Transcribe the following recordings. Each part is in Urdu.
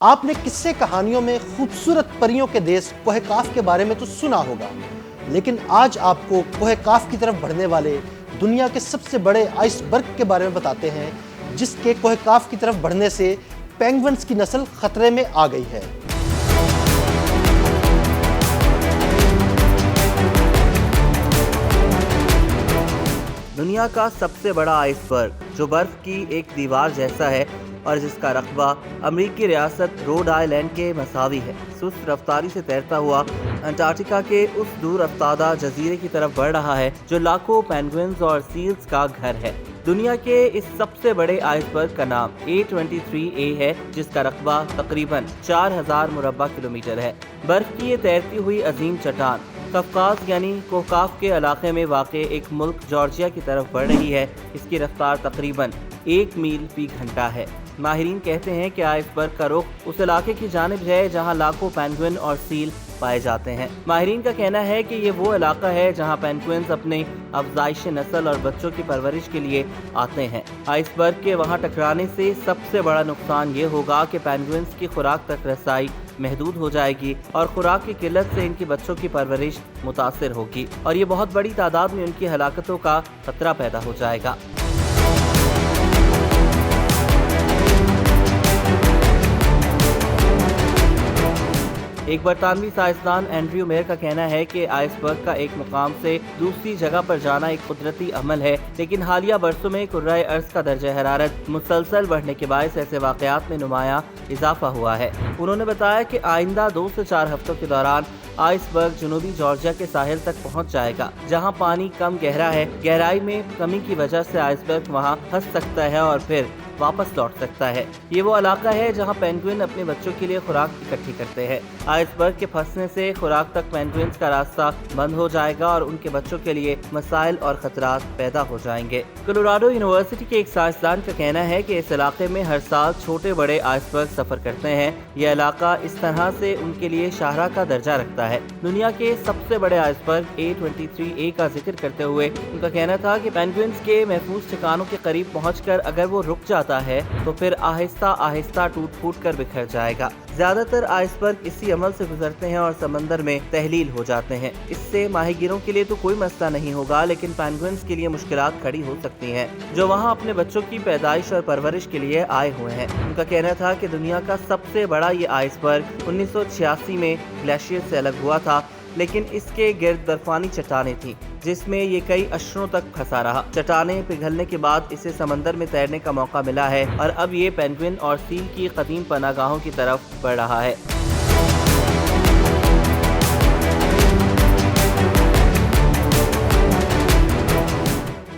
آپ نے قصے کہانیوں میں خوبصورت پریوں کے دیس کوہ کاف کے بارے میں تو سنا ہوگا، لیکن آج آپ کو کوہ کاف کی طرف بڑھنے والے دنیا کے سب سے بڑے آئس برگ کے بارے میں بتاتے ہیں، جس کے کوہ کاف کی طرف بڑھنے سے پینگوئنز کی نسل خطرے میں آ گئی ہے۔ دنیا کا سب سے بڑا آئس برگ جو برف کی ایک دیوار جیسا ہے اور جس کا رقبہ امریکی ریاست روڈ آئی لینڈ کے مساوی ہے، سست رفتاری سے تیرتا ہوا انٹارکٹیکا کے اس دور افتادہ جزیرے کی طرف بڑھ رہا ہے جو لاکھوں پینگوئنز اور سیلز کا گھر ہے۔ دنیا کے اس سب سے بڑے آئس برگ کا نام A23A ہے، جس کا رقبہ تقریباً 4000 مربع کلومیٹر ہے۔ برف کی یہ تیرتی ہوئی عظیم چٹان قفقاز یعنی کوہ کاف کے علاقے میں واقع ایک ملک جارجیا کی طرف بڑھ رہی ہے۔ اس کی رفتار تقریباً 1 میل فی گھنٹہ ہے۔ ماہرین کہتے ہیں کہ آئس برگ کا رخ اس علاقے کی جانب ہے جہاں لاکھوں پینگوئن اور سیل پائے جاتے ہیں۔ ماہرین کا کہنا ہے کہ یہ وہ علاقہ ہے جہاں پینگوئنز اپنے افزائش نسل اور بچوں کی پرورش کے لیے آتے ہیں۔ آئس برگ کے وہاں ٹکرانے سے سب سے بڑا نقصان یہ ہوگا کہ پینگوئنز کی خوراک تک رسائی محدود ہو جائے گی اور خوراک کی قلت سے ان کے بچوں کی پرورش متاثر ہوگی اور یہ بہت بڑی تعداد میں ان کی ہلاکتوں کا خطرہ پیدا ہو جائے گا۔ ایک برطانوی سائنسدان اینڈریو میر کا کہنا ہے کہ آئس برگ کا ایک مقام سے دوسری جگہ پر جانا ایک قدرتی عمل ہے، لیکن حالیہ برسوں میں کرۂ ارض کا درجہ حرارت مسلسل بڑھنے کے باعث ایسے واقعات میں نمایاں اضافہ ہوا ہے۔ انہوں نے بتایا کہ آئندہ 2 سے 4 ہفتوں کے دوران آئس برگ جنوبی جارجیا کے ساحل تک پہنچ جائے گا، جہاں پانی کم گہرا ہے۔ گہرائی میں کمی کی وجہ سے آئس برگ وہاں پھنس سکتا ہے اور پھر واپس لوٹ سکتا ہے۔ یہ وہ علاقہ ہے جہاں پینگوئن اپنے بچوں کے لیے خوراک اکٹھی کرتے ہیں۔ آئس برگ کے پھنسنے سے خوراک تک پینگوئنز کا راستہ بند ہو جائے گا اور ان کے بچوں کے لیے مسائل اور خطرات پیدا ہو جائیں گے۔ کولوراڈو یونیورسٹی کے ایک سائنسدان کا کہنا ہے کہ اس علاقے میں ہر سال چھوٹے بڑے آئس برگ سفر کرتے ہیں۔ یہ علاقہ اس طرح سے ان کے لیے شاہراہ کا درجہ رکھتا ہے۔ دنیا کے سب سے بڑے آئس برگ A23A کا ذکر کرتے ہوئے ان کا کہنا تھا کہ پینگوئنز کے محفوظ ٹھکانوں کے قریب پہنچ کر اگر وہ رک جاتا ہے تو پھر آہستہ آہستہ ٹوٹ پھوٹ کر بکھر جائے گا۔ زیادہ تر آئس برگ اسی عمل سے گزرتے ہیں اور سمندر میں تحلیل ہو جاتے ہیں۔ اس سے ماہی گیروں کے لیے تو کوئی مسئلہ نہیں ہوگا، لیکن پینگوئنز کے لیے مشکلات کھڑی ہو سکتی ہیں جو وہاں اپنے بچوں کی پیدائش اور پرورش کے لیے آئے ہوئے ہیں۔ ان کا کہنا تھا کہ دنیا کا سب سے بڑا یہ آئس برگ 1986 میں گلیشیئر سے الگ ہوا تھا، لیکن اس کے گرد برفانی چٹانیں تھیں جس میں یہ کئی اشروں تک پھنسا رہا۔ چٹانیں پگھلنے کے بعد اسے سمندر میں تیرنے کا موقع ملا ہے اور اب یہ پینگوئن اور سیل کی قدیم پناہ گاہوں کی طرف بڑھ رہا ہے۔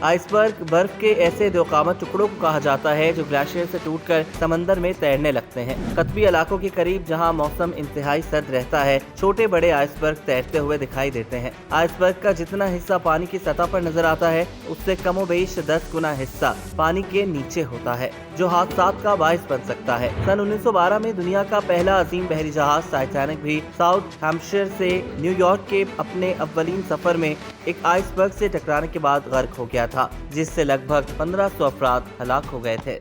آئس برگ برف کے ایسے دو قامت ٹکڑوں کو کہا جاتا ہے جو گلیشیئر سے ٹوٹ کر سمندر میں تیرنے لگتے ہیں۔ قطبی علاقوں کے قریب جہاں موسم انتہائی سرد رہتا ہے، چھوٹے بڑے آئس برگ تیرتے ہوئے دکھائی دیتے ہیں۔ آئس برگ کا جتنا حصہ پانی کی سطح پر نظر آتا ہے، اس سے کم و بیش 10 گنا حصہ پانی کے نیچے ہوتا ہے، جو حادثات کا باعث بن سکتا ہے۔ سن 1912 میں دنیا کا پہلا عظیم بحری جہاز ٹائٹینک بھی ساؤتھ ہیمپشائر سے نیو یارک کے اپنے اولین سفر میں ایک آئس برگ سے ٹکرانے کے بعد غرق ہو گیا تھا، جس سے لگ بھگ 1500 افراد ہلاک ہو گئے تھے۔